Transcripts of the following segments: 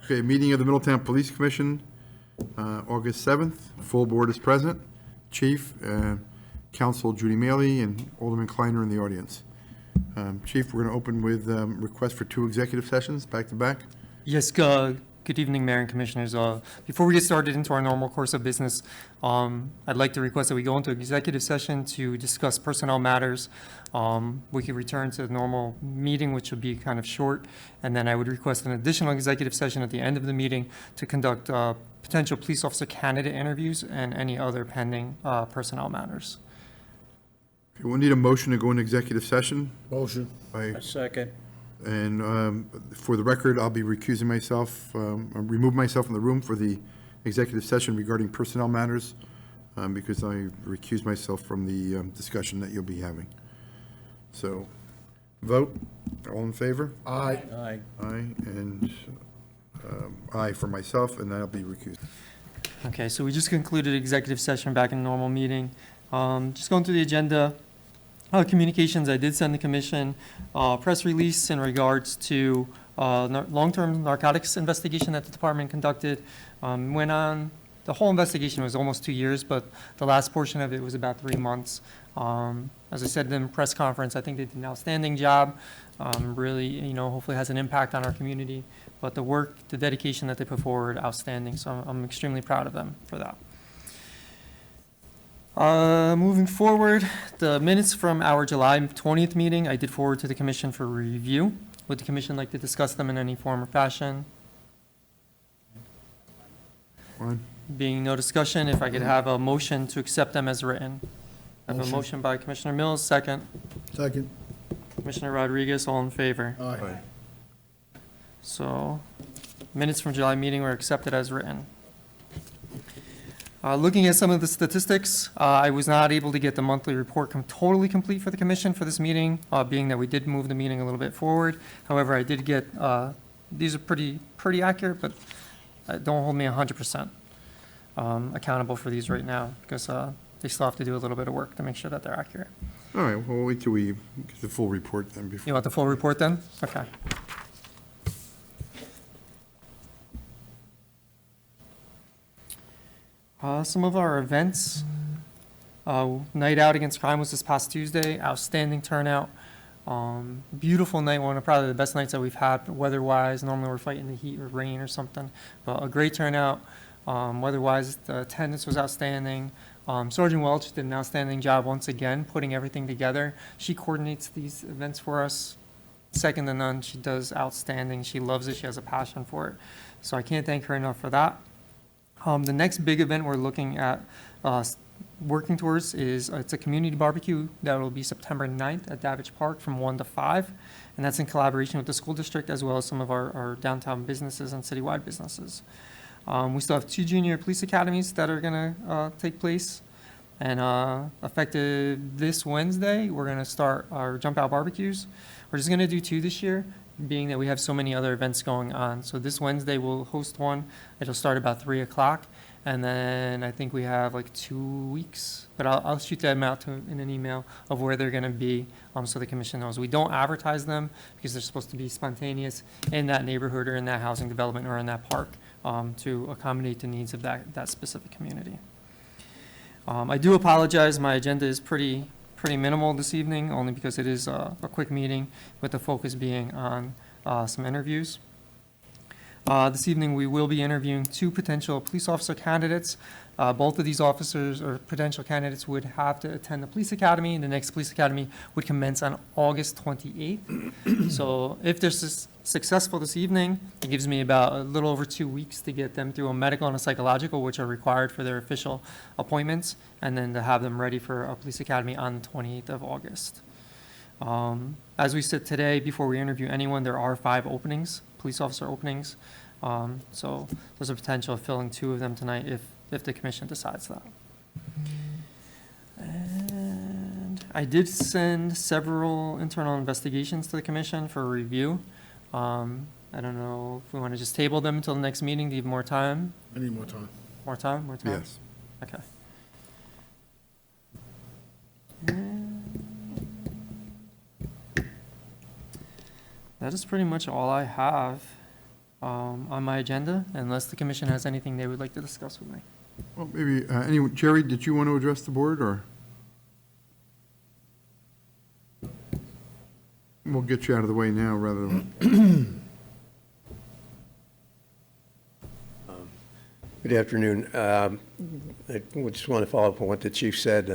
Okay, meeting of the Middletown Police Commission, August 7th. Full board is present. Chief, Counsel Judy Maley, and Alderman Kleiner in the audience. Chief, we're going to open with request for 2 executive sessions, back to back. Yes, good evening, Mayor and Commissioners. Before we get started into our normal course of business, I'd like to request that we go into executive session to discuss personnel matters. We can return to the normal meeting, which would be kind of short, and then I would request an additional executive session at the end of the meeting to conduct potential police officer candidate interviews and any other pending personnel matters. Okay, we'll need a motion to go into executive session. Motion. A second. And for the record, I'll be recusing myself, remove myself from the room for the executive session regarding personnel matters, because I recuse myself from the discussion that you'll be having. So, vote. All in favor? Aye. Aye. Aye, and aye for myself, and I'll be recused. Okay, so we just concluded executive session back in normal meeting. Just going through the agenda. Communications, I did send the commission press release in regards to long-term narcotics investigation that the department conducted. Went on, the whole investigation was almost 2 years, but the last portion of it was about 3 months. As I said in the press conference, I think they did an outstanding job. Really, hopefully has an impact on our community. But the work, the dedication that they put forward, outstanding. So I'm extremely proud of them for that. Moving forward, the minutes from our July 20th meeting, I did forward to the commission for review. Would the commission like to discuss them in any form or fashion? Fine. Being no discussion, if I could have a motion to accept them as written. I have a motion by Commissioner Mills, second. Second. Commissioner Rodriguez, all in favor. Aye. So, minutes from July meeting were accepted as written. Looking at some of the statistics, I was not able to get the monthly report totally complete for the commission for this meeting, being that we did move the meeting a little bit forward. However, I did get, these are pretty accurate, but don't hold me 100% accountable for these right now, because they still have to do a little bit of work to make sure that they're accurate. All right, well, we'll wait till we get the full report then before. You want the full report then? Okay. Some of our events, Night Out Against Crime was this past Tuesday, outstanding turnout. Beautiful night, one of probably the best nights that we've had weather-wise. Normally we're fighting the heat or rain or something, but a great turnout. Weather-wise, the attendance was outstanding. Sergeant Welch did an outstanding job once again, putting everything together. She coordinates these events for us, second to none. She does outstanding. She loves it. She has a passion for it. So I can't thank her enough for that. The next big event we're looking at working towards is it's a community barbecue that will be September 9th at Davidge Park from 1 to 5, and that's in collaboration with the school district as well as some of our downtown businesses and citywide businesses. We still have 2 junior police academies that are going to take place, and effective this Wednesday, we're going to start our jump out barbecues. We're just going to do 2 this year, being that we have so many other events going on. So this Wednesday we'll host one. It'll start about 3 o'clock. And then I think we have like 2 weeks, but I'll shoot them out in an email of where they're gonna be so the commission knows. We don't advertise them because they're supposed to be spontaneous in that neighborhood or in that housing development or in that park to accommodate the needs of that specific community. I do apologize, my agenda is pretty minimal this evening, only because it is a quick meeting, with the focus being on some interviews. This evening, we will be interviewing 2 potential police officer candidates. Both of these officers or potential candidates would have to attend the police academy, and the next police academy would commence on August 28th. So if they're successful this evening, it gives me about a little over 2 weeks to get them through a medical and a psychological, which are required for their official appointments, and then to have them ready for a police academy on the 28th of August. As we said today, before we interview anyone, there are 5 openings, police officer openings. So there's a potential of filling 2 of them tonight if the commission decides that. And I did send several internal investigations to the commission for review. I don't know if we want to just table them until the next meeting to give more time. I need more time. More time? Yes. Okay. That is pretty much all I have. on my agenda, unless the commission has anything they would like to discuss with me. Well, maybe, Jerry, did you want to address the board, or? We'll get you out of the way now, rather than, Good afternoon. I just want to follow up on what the chief said.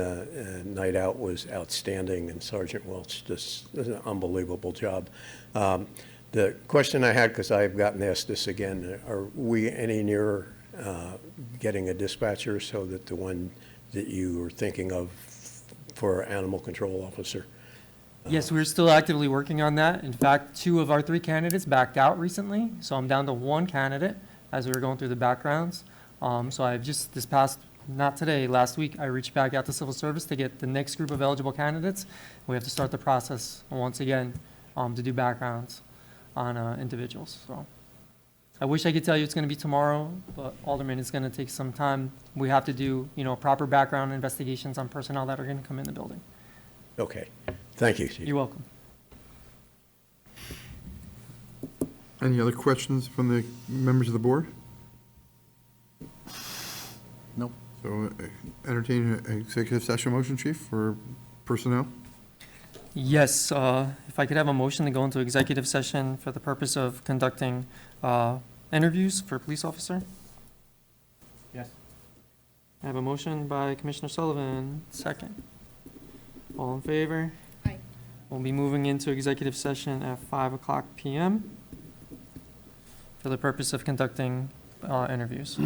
Night Out was outstanding, and Sergeant Welch just did an unbelievable job. The question I had, because I've gotten asked this again, are we any nearer getting a dispatcher so that the one that you were thinking of for animal control officer? Yes, we're still actively working on that. In fact, 2 of our 3 candidates backed out recently, so I'm down to 1 candidate as we were going through the backgrounds. So I've just, this past, not today, last week, I reached back out to civil service to get the next group of eligible candidates. We have to start the process once again to do backgrounds on individuals. So I wish I could tell you it's going to be tomorrow, but Alderman, it's going to take some time. We have to do, proper background investigations on personnel that are going to come in the building. Okay, thank you, Chief. You're welcome. any other questions from the members of the board? Nope. So entertain an executive session motion, Chief, for personnel? Yes, if I could have a motion to go into executive session for the purpose of conducting interviews for police officer. Yes. I have a motion by Commissioner Sullivan, second. All in favor? Aye. We'll be moving into executive session at 5:00 PM for the purpose of conducting interviews.